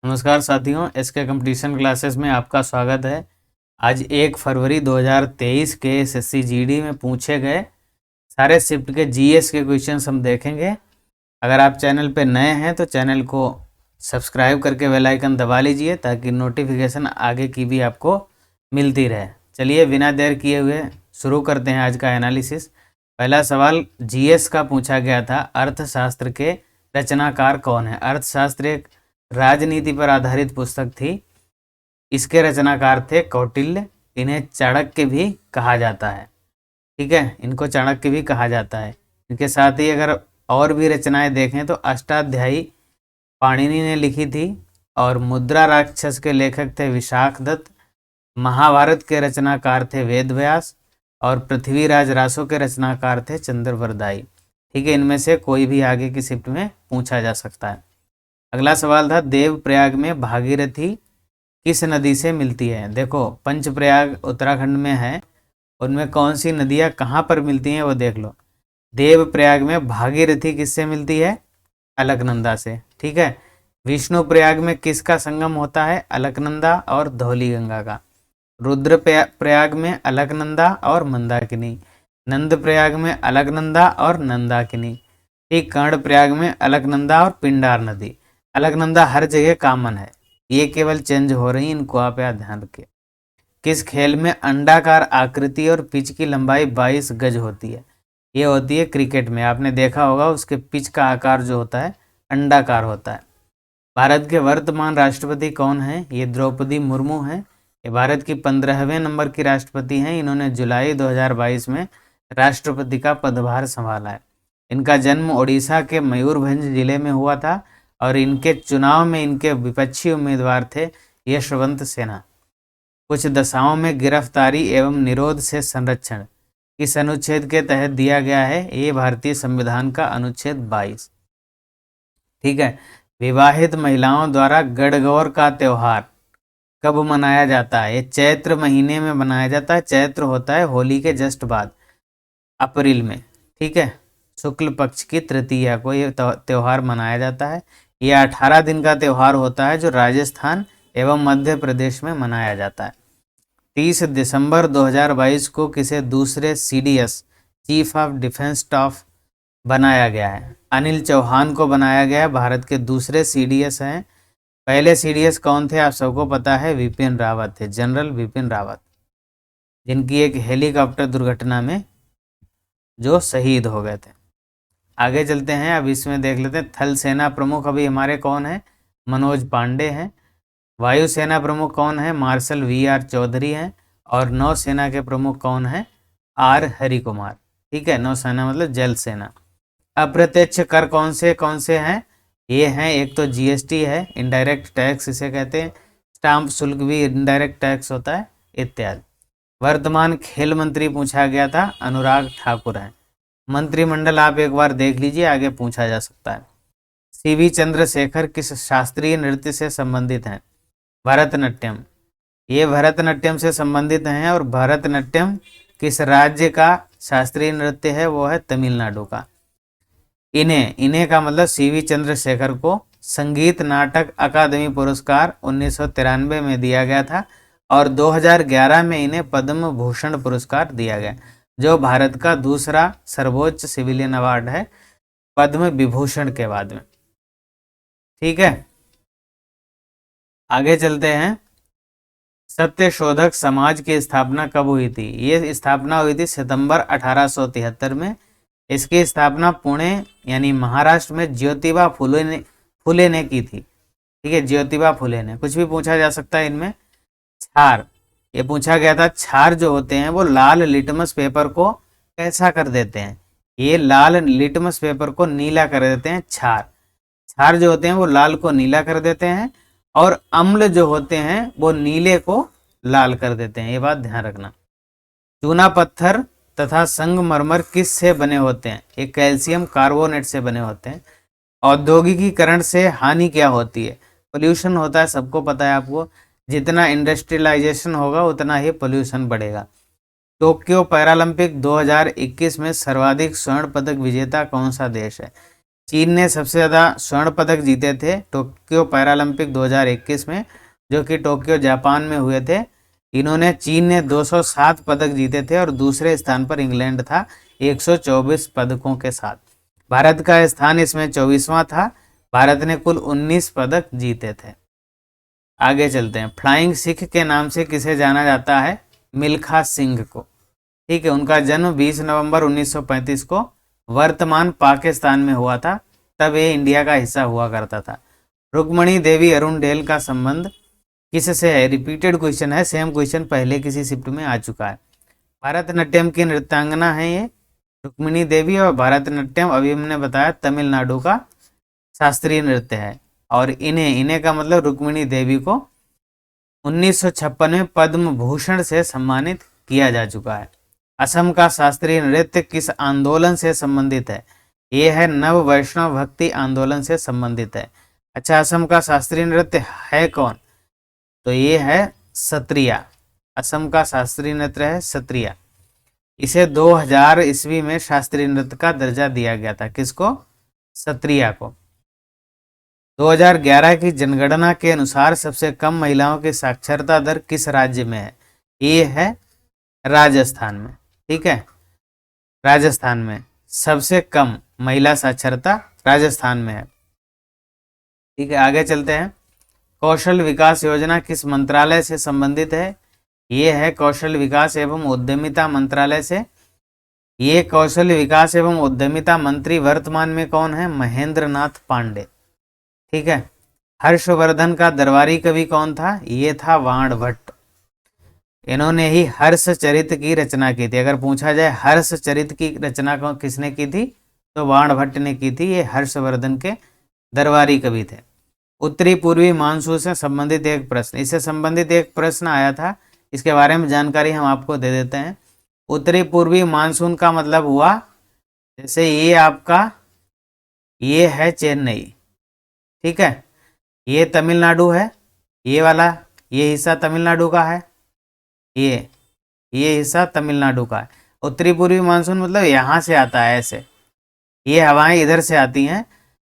नमस्कार साथियों, SK competition classes में आपका स्वागत है। आज 1 फरवरी 2023 के एसएससी जीडी में पूछे गए सारे शिफ्ट के जीएस के क्वेश्चंस हम देखेंगे। अगर आप चैनल पे नए हैं तो चैनल को सब्सक्राइब करके बेल आइकन दबा लीजिए ताकि नोटिफिकेशन आगे की भी आपको मिलती रहे। चलिए बिना देर किए हुए शुरू करते हैं आज का एनालिसिस। पहला सवाल जीएस का पूछा गया था, अर्थशास्त्र के रचनाकार कौन है। अर्थशास्त्र एक राजनीति पर आधारित पुस्तक थी। इसके रचनाकार थे कौटिल्य। इन्हें चाणक्य भी कहा जाता है। ठीक है, इनको चाणक्य भी कहा जाता है। इनके साथ ही अगर और भी रचनाएं देखें तो अष्टाध्यायी पाणिनि ने लिखी थी और मुद्रा राक्षस के लेखक थे विशाख दत्त। महाभारत के रचनाकार थे वेद व्यास और पृथ्वीराज रासो के रचनाकार थे चंद्रवरदाई। ठीक है, इनमें से कोई भी आगे की शिफ्ट में पूछा जा सकता है। अगला सवाल था, देवप्रयाग में भागीरथी किस नदी से मिलती है। देखो, पंचप्रयाग उत्तराखंड में है, उनमें कौन सी नदियाँ कहाँ पर मिलती हैं वो देख लो। देवप्रयाग में भागीरथी किससे मिलती है? अलकनंदा से। ठीक है, विष्णु प्रयाग में किसका संगम होता है? अलकनंदा और धौली गंगा का। रुद्र प्रयाग में अलकनंदा और मंदाकिनी। नंद प्रयाग में अलकनंदा और नंदाकिनी। ठीक, कर्ण प्रयाग में अलकनंदा और पिंडार नदी। अलकनंदा हर जगह कॉमन है, ये केवल चेंज हो रही, इनको आप याद ध्यान रखिए। किस खेल में अंडाकार आकृति और पिच की लंबाई 22 गज होती है? ये होती है क्रिकेट में। आपने देखा होगा उसके पिच का आकार जो होता है अंडाकार होता है। भारत के वर्तमान राष्ट्रपति कौन है? ये द्रौपदी मुर्मू हैं। ये भारत की 15वें नंबर की राष्ट्रपति हैं। इन्होंने जुलाई 2022 में राष्ट्रपति का पदभार संभाला है। इनका जन्म ओडिशा के मयूरभंज जिले में हुआ था और इनके चुनाव में इनके विपक्षी उम्मीदवार थे यशवंत सिन्हा। कुछ दशाओं में गिरफ्तारी एवं निरोध से संरक्षण किस अनुच्छेद के तहत दिया गया है? ये भारतीय संविधान का अनुच्छेद 22। ठीक है, विवाहित महिलाओं द्वारा गणगौर का त्योहार कब मनाया जाता है? ये चैत्र महीने में मनाया जाता है। चैत्र होता है होली के जस्ट बाद, अप्रैल में। ठीक है, शुक्ल पक्ष की तृतीया को ये त्योहार मनाया जाता है। ये 18 दिन का त्यौहार होता है जो राजस्थान एवं मध्य प्रदेश में मनाया जाता है। 30 दिसंबर 2022 को किसे दूसरे CDS chief of defence staff बनाया गया है? अनिल चौहान को बनाया गया है। भारत के दूसरे सीडीएस हैं। पहले सीडीएस कौन थे? आप सबको पता है, विपिन रावत थे, जनरल विपिन रावत, जिनकी एक हेलीकॉप्टर दुर्घटना में जो शहीद हो गए थे। आगे चलते हैं, अब इसमें देख लेते हैं थल सेना प्रमुख अभी हमारे कौन है? मनोज पांडे हैं। वायुसेना प्रमुख कौन है? मार्शल वीआर चौधरी हैं। और नौसेना के प्रमुख कौन है? आर हरि कुमार। ठीक है, नौसेना मतलब जल सेना। अप्रत्यक्ष कर कौन से हैं? ये हैं, एक तो जीएसटी है, इनडायरेक्ट टैक्स इसे कहते हैं। स्टाम्प शुल्क भी इनडायरेक्ट टैक्स होता है, इत्यादि। वर्तमान खेल मंत्री पूछा गया था, अनुराग ठाकुर हैं। मंत्रिमंडल आप एक बार देख लीजिए, आगे पूछा जा सकता है। सीवी चंद्रशेखर किस शास्त्रीय नृत्य से संबंधित हैं? भरतनाट्यम। ये भरतनाट्यम से संबंधित हैं। और भरतनाट्यम किस राज्य का शास्त्रीय नृत्य है? वो है तमिलनाडु का। इन्हें का मतलब सीवी चंद्रशेखर को संगीत नाटक अकादमी पुरस्कार 1993 में दिया गया था और 2011 में इन्हें पद्म भूषण पुरस्कार दिया गया, जो भारत का दूसरा सर्वोच्च सिविलियन अवार्ड है पद्म विभूषण के बाद में। ठीक है, आगे चलते हैं। सत्यशोधक समाज की स्थापना कब हुई थी? ये स्थापना हुई थी सितंबर 1873 में। इसकी स्थापना पुणे यानी महाराष्ट्र में ज्योतिबा फुले ने की थी। ठीक है, ज्योतिबा फुले ने। कुछ भी पूछा जा सकता है इनमें। क्षार, ये पूछा गया था, क्षार जो होते हैं वो लाल लिटमस पेपर को कैसा कर देते हैं? ये लाल लिटमस पेपर को नीला कर देते हैं। क्षार जो होते हैं वो लाल को नीला कर देते हैं और अम्ल जो होते हैं वो नीले को लाल कर देते हैं। ये बात ध्यान रखना। चूना पत्थर तथा संगमरमर किस से बने होते हैं? ये कैल्शियम कार्बोनेट से बने होते हैं। औद्योगिकीकरण से हानि क्या होती है? पोल्यूशन होता है, सबको पता है आपको। जितना इंडस्ट्रियलाइजेशन होगा उतना ही पोल्यूशन बढ़ेगा। टोक्यो पैरालंपिक 2021 में सर्वाधिक स्वर्ण पदक विजेता कौन सा देश है? चीन ने सबसे ज़्यादा स्वर्ण पदक जीते थे टोक्यो पैरालंपिक 2021 में, जो कि टोक्यो जापान में हुए थे। चीन ने 207 पदक जीते थे और दूसरे स्थान पर इंग्लैंड था 124 पदकों के साथ। भारत का स्थान इसमें 24वां था। भारत ने कुल 19 पदक जीते थे। आगे चलते हैं। फ्लाइंग सिख के नाम से किसे जाना जाता है? मिल्खा सिंह को। ठीक है, उनका जन्म 20 नवंबर 1935 को वर्तमान पाकिस्तान में हुआ था। तब ये इंडिया का हिस्सा हुआ करता था। रुक्मणी देवी अरुणडेल का संबंध किससे है? रिपीटेड क्वेश्चन है, सेम क्वेश्चन पहले किसी शिफ्ट में आ चुका है। भारतनाट्यम की नृत्यांगना है ये रुक्मिणी देवी, और भारतनाट्यम अभी हमने बताया तमिलनाडु का शास्त्रीय नृत्य है। और इन्हें का मतलब रुक्मिणी देवी को 1956 में पद्म भूषण से सम्मानित किया जा चुका है। असम का शास्त्रीय नृत्य किस आंदोलन से संबंधित है? ये है नव वैष्णव भक्ति आंदोलन से संबंधित है। अच्छा, असम का शास्त्रीय नृत्य है कौन? तो ये है सत्रिया। असम का शास्त्रीय नृत्य है सत्रिया। इसे 2000 ईस्वी में शास्त्रीय नृत्य का दर्जा दिया गया था। किसको? सत्रिया को। 2011 की जनगणना के अनुसार सबसे कम महिलाओं की साक्षरता दर किस राज्य में है? ये है राजस्थान में। ठीक है, राजस्थान में सबसे कम महिला साक्षरता राजस्थान में है। ठीक है, आगे चलते हैं। कौशल विकास योजना किस मंत्रालय से संबंधित है? ये है कौशल विकास एवं उद्यमिता मंत्रालय से। ये कौशल विकास एवं उद्यमिता मंत्री वर्तमान में कौन है? महेंद्र नाथ पांडे। ठीक है। हर्षवर्धन का दरबारी कवि कौन था? ये था वाण भट्ट। इन्होंने ही हर्षचरित की रचना की थी। अगर पूछा जाए हर्षचरित की रचना किसने की थी, तो वाण भट्ट ने की थी। ये हर्षवर्धन के दरबारी कवि थे। उत्तरी पूर्वी मानसून से संबंधित एक प्रश्न, इससे संबंधित एक प्रश्न आया था, इसके बारे में जानकारी हम आपको दे देते हैं। उत्तरी पूर्वी मानसून का मतलब हुआ, जैसे ये आपका ये है चेन्नई, ठीक है, ये तमिलनाडु है, ये वाला ये हिस्सा तमिलनाडु का है, ये हिस्सा तमिलनाडु का है। उत्तरी पूर्वी मानसून मतलब यहाँ से आता है, ऐसे ये हवाएं इधर से आती हैं,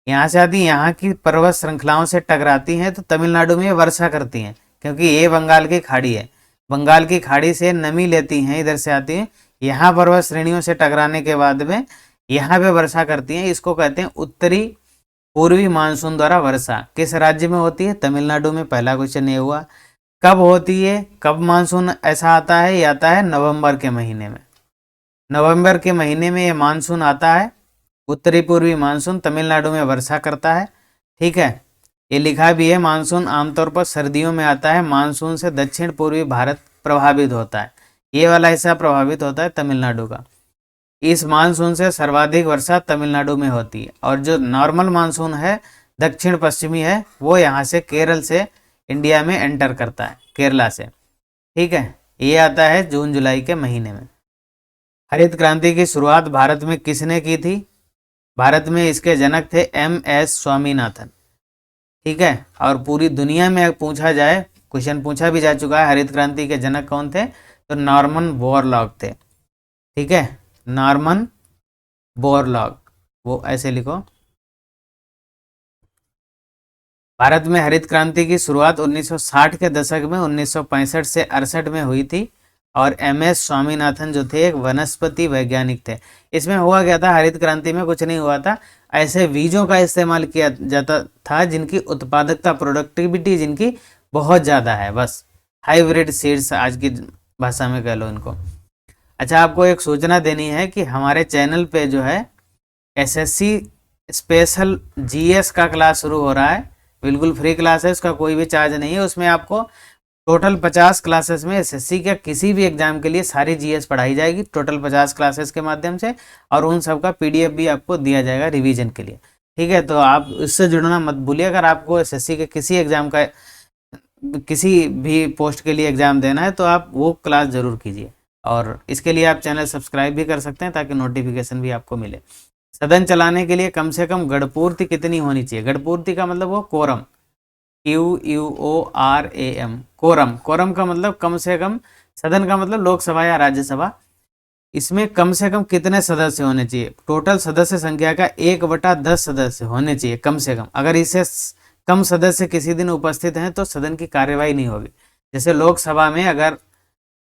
यहाँ से आती हैं, यहाँ की पर्वत श्रृंखलाओं से टकराती हैं, तो तमिलनाडु में वर्षा करती हैं, क्योंकि ये बंगाल की खाड़ी है। बंगाल की खाड़ी से नमी लेती हैं, इधर से आती हैं, यहाँ पर्वत श्रेणियों से टकराने के बाद में यहाँ पे वर्षा करती हैं। इसको कहते हैं उत्तरी पूर्वी मानसून द्वारा वर्षा। किस राज्य में होती है? तमिलनाडु में। पहला क्वेश्चन ये हुआ। कब होती है? कब मानसून ऐसा आता है? ये आता है नवंबर के महीने में। नवंबर के महीने में ये मानसून आता है। उत्तरी पूर्वी मानसून तमिलनाडु में वर्षा करता है। ठीक है, ये लिखा भी है, मानसून आमतौर पर सर्दियों में आता है। मानसून से दक्षिण पूर्वी भारत प्रभावित होता है। ये वाला हिस्सा प्रभावित होता है तमिलनाडु का। इस मानसून से सर्वाधिक वर्षा तमिलनाडु में होती है। और जो नॉर्मल मानसून है, दक्षिण पश्चिमी है, वो यहाँ से केरल से इंडिया में एंटर करता है, केरला से। ठीक है, ये आता है जून जुलाई के महीने में। हरित क्रांति की शुरुआत भारत में किसने की थी? भारत में इसके जनक थे MS स्वामीनाथन। ठीक है, और पूरी दुनिया में पूछा जाए, क्वेश्चन पूछा भी जा चुका है, हरित क्रांति के जनक कौन थे? तो नॉर्मन बोरलॉग थे। ठीक है, नॉर्मन बोरलॉग, वो ऐसे लिखो। भारत में हरित क्रांति की शुरुआत 1960 के दशक में 1965 से 68 में हुई थी। और MS स्वामीनाथन जो थे एक वनस्पति वैज्ञानिक थे। इसमें हुआ क्या था? हरित क्रांति में कुछ नहीं हुआ था, ऐसे बीजों का इस्तेमाल किया जाता था जिनकी उत्पादकता, प्रोडक्टिविटी जिनकी बहुत ज़्यादा है, बस हाइब्रिड सीड्स आज की भाषा में कह लो इनको। अच्छा, आपको एक सूचना देनी है कि हमारे चैनल पे जो है SSC स्पेशल GS का क्लास शुरू हो रहा है। बिल्कुल फ्री क्लास है, उसका कोई भी चार्ज नहीं है। उसमें आपको टोटल 50 क्लासेस में SSC के किसी भी एग्जाम के लिए सारी GS पढ़ाई जाएगी, टोटल 50 क्लासेस के माध्यम से। और उन सब का PDF भी आपको दिया जाएगा रिवीजन के लिए। ठीक है, तो आप इससे जुड़ना मत भूलिए। अगर आपको SSC के किसी एग्जाम का, किसी भी पोस्ट के लिए एग्जाम देना है, तो आप वो क्लास ज़रूर कीजिए। और इसके लिए आप चैनल सब्सक्राइब भी कर सकते हैं, ताकि नोटिफिकेशन भी आपको मिले। सदन चलाने के लिए कम से कम गणपूर्ति कितनी होनी चाहिए? गणपूर्ति का मतलब वो कोरम, QUORAM, कोरम। कोरम का मतलब कम से कम, सदन का मतलब लोकसभा या राज्यसभा। इसमें कम से कम कितने सदस्य होने चाहिए? टोटल सदस्य संख्या का 1/10 सदस्य होने चाहिए कम से कम। अगर इसे कम सदस्य किसी दिन उपस्थित हैं तो सदन की कार्यवाही नहीं होगी। जैसे लोकसभा में अगर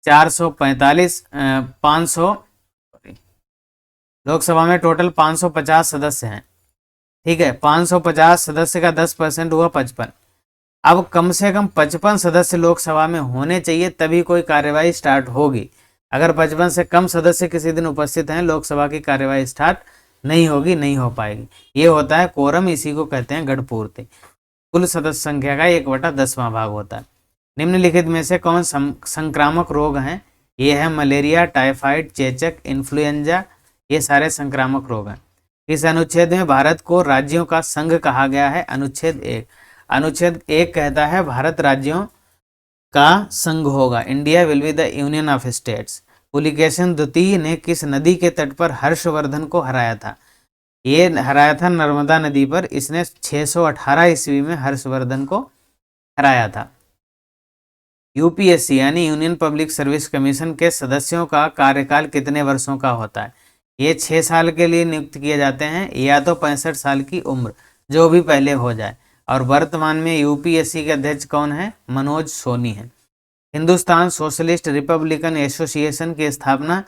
445 500 लोकसभा में टोटल 550 सदस्य हैं, ठीक है, 550 सदस्य का 10% हुआ 55। अब कम से कम 55 सदस्य लोकसभा में होने चाहिए तभी कोई कार्यवाही स्टार्ट होगी। अगर 55 से कम सदस्य किसी दिन उपस्थित हैं, लोकसभा की कार्यवाही स्टार्ट नहीं होगी, नहीं हो पाएगी। ये होता है कोरम, इसी को कहते हैं गढ़पूर्ति। कुल सदस्य संख्या का 1/10वां भाग होता है। निम्नलिखित में से कौन संक्रामक रोग हैं? ये है मलेरिया, टाइफाइड, चेचक, इन्फ्लुएंजा, ये सारे संक्रामक रोग हैं। इस अनुच्छेद में भारत को राज्यों का संघ कहा गया है। अनुच्छेद 1। अनुच्छेद 1 कहता है भारत राज्यों का संघ होगा। India will be the union of states. Pulakeshin द्वितीय ने किस नदी के तट पर हर्षवर्धन को हराया था? ये हराया था नर्मदा नदी पर। इसने 618 ईस्वी में हर्षवर्धन को हराया था। यूपीएससी यानी यूनियन पब्लिक सर्विस कमीशन के सदस्यों का कार्यकाल कितने वर्षों का होता है? ये 6 साल के लिए नियुक्त किए जाते हैं, या तो 65 साल की उम्र, जो भी पहले हो जाए। और वर्तमान में यूपीएससी के अध्यक्ष कौन है? मनोज सोनी है। हिंदुस्तान सोशलिस्ट रिपब्लिकन एसोसिएशन की स्थापना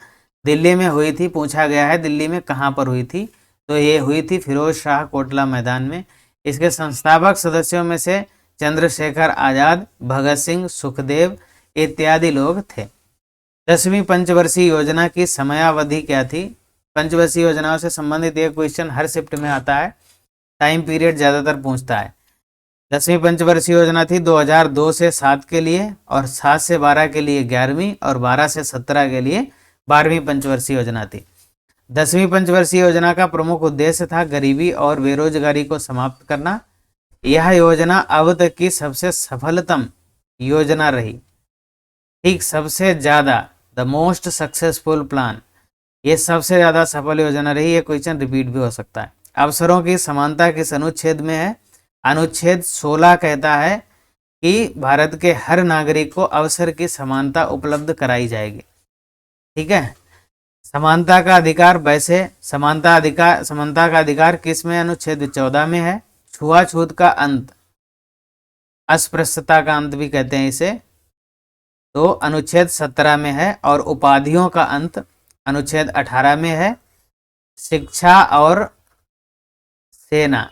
दिल्ली में हुई थी। पूछा गया है दिल्ली में कहाँ पर हुई थी? तो ये हुई थी फिरोज शाह कोटला मैदान में। इसके संस्थापक सदस्यों में से चंद्रशेखर आजाद, भगत सिंह, सुखदेव इत्यादि लोग थे। 10वीं पंचवर्षीय योजना की समयावधि क्या थी? पंचवर्षीय योजनाओं से संबंधित एक क्वेश्चन हर शिफ्ट में आता है, टाइम पीरियड ज़्यादातर पूछता है। 10वीं पंचवर्षीय योजना थी 2002 से 7 के लिए, और 7 से 12 के लिए 11वीं, और 12 से 17 के लिए 12वीं पंचवर्षीय योजना थी। 10वीं पंचवर्षीय योजना का प्रमुख उद्देश्य था गरीबी और बेरोजगारी को समाप्त करना। यह योजना अब तक की सबसे सफलतम योजना रही। ठीक, सबसे ज़्यादा, द मोस्ट सक्सेसफुल प्लान, ये सबसे ज़्यादा सफल योजना रही। ये क्वेश्चन रिपीट भी हो सकता है। अवसरों की समानता किस अनुच्छेद में है? अनुच्छेद 16 कहता है कि भारत के हर नागरिक को अवसर की समानता उपलब्ध कराई जाएगी। ठीक है, समानता का अधिकार, वैसे समानता का अधिकार किस में? अनुच्छेद 14 में है। छुआछूत का अंत, अस्पृश्यता का अंत भी कहते हैं इसे, तो अनुच्छेद 17 में है। और उपाधियों का अंत अनुच्छेद 18 में है। शिक्षा और सेना,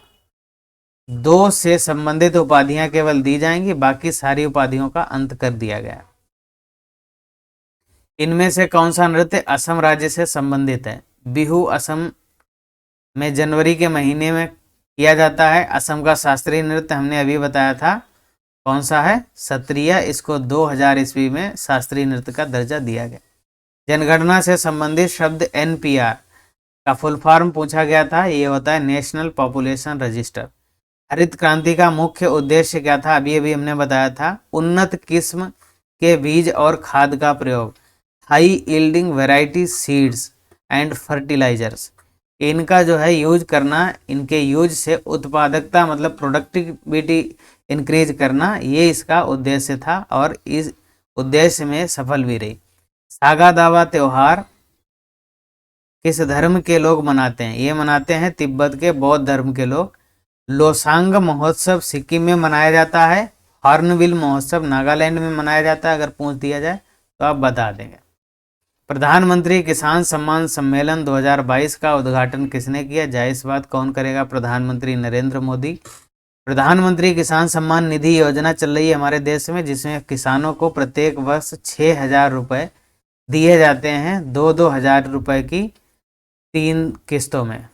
2 से संबंधित उपाधियां केवल दी जाएंगी, बाकी सारी उपाधियों का अंत कर दिया गया। इनमें से कौन सा नृत्य असम राज्य से संबंधित है? बिहू असम में जनवरी के महीने में किया जाता है। असम का शास्त्रीय नृत्य हमने अभी बताया था, कौन सा है? सत्रिया। इसको 2000 ईस्वी में शास्त्रीय नृत्य का दर्जा दिया गया। जनगणना से संबंधित शब्द एनपीआर का फुल फॉर्म पूछा गया था। ये होता है नेशनल पॉपुलेशन रजिस्टर। हरित क्रांति का मुख्य उद्देश्य क्या था? अभी अभी हमने बताया था, उन्नत किस्म के बीज और खाद का प्रयोग, high yielding variety seeds and fertilizers, इनका जो है यूज करना, इनके यूज से उत्पादकता मतलब प्रोडक्टिविटी इंक्रीज करना, ये इसका उद्देश्य था और इस उद्देश्य में सफल भी रही। सागा दावा त्योहार किस धर्म के लोग मनाते हैं? ये मनाते हैं तिब्बत के बौद्ध धर्म के लोग। लोसांग महोत्सव सिक्किम में मनाया जाता है। हॉर्नबिल महोत्सव नागालैंड में मनाया जाता है। अगर पूछ दिया जाए तो आप बता देंगे। प्रधानमंत्री किसान सम्मान सम्मेलन 2022 का उद्घाटन किसने किया? जायज़ बात, कौन करेगा? प्रधानमंत्री नरेंद्र मोदी। प्रधानमंत्री किसान सम्मान निधि योजना चल रही है हमारे देश में, जिसमें किसानों को प्रत्येक वर्ष 6,000 रुपये दिए जाते हैं, 2-2 हज़ार रुपये की 3 किस्तों में।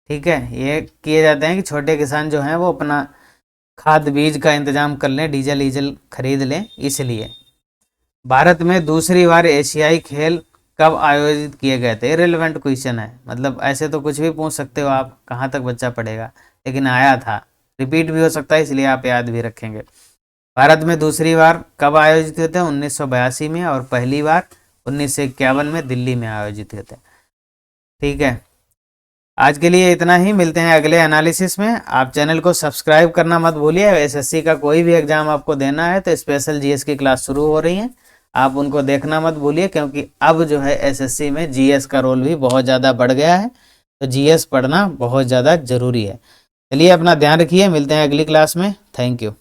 ठीक है, ये किए जाते हैं कि छोटे किसान जो हैं वो अपना खाद बीज का इंतजाम कर लें, डीजल खरीद लें। इसलिए भारत में दूसरी बार एशियाई खेल कब आयोजित किए गए थे? रिलेवेंट क्वेश्चन है, मतलब ऐसे तो कुछ भी पूछ सकते हो आप, कहाँ तक बच्चा पढ़ेगा, लेकिन आया था, रिपीट भी हो सकता है, इसलिए आप याद भी रखेंगे। भारत में दूसरी बार कब आयोजित हुए थे? 1982 में, और पहली बार 1951 में दिल्ली में आयोजित हुए थे। ठीक है, आज के लिए इतना ही, मिलते हैं अगले एनालिसिस में। आप चैनल को सब्सक्राइब करना मत भूलिए। एसएससी का कोई भी एग्जाम आपको देना है तो स्पेशल जीएस की क्लास शुरू हो रही है, आप उनको देखना मत भूलिए, क्योंकि अब जो है एसएससी में जीएस का रोल भी बहुत ज़्यादा बढ़ गया है, तो जीएस पढ़ना बहुत ज़्यादा ज़रूरी है। चलिए अपना ध्यान रखिए, मिलते हैं अगली क्लास में। Thank you.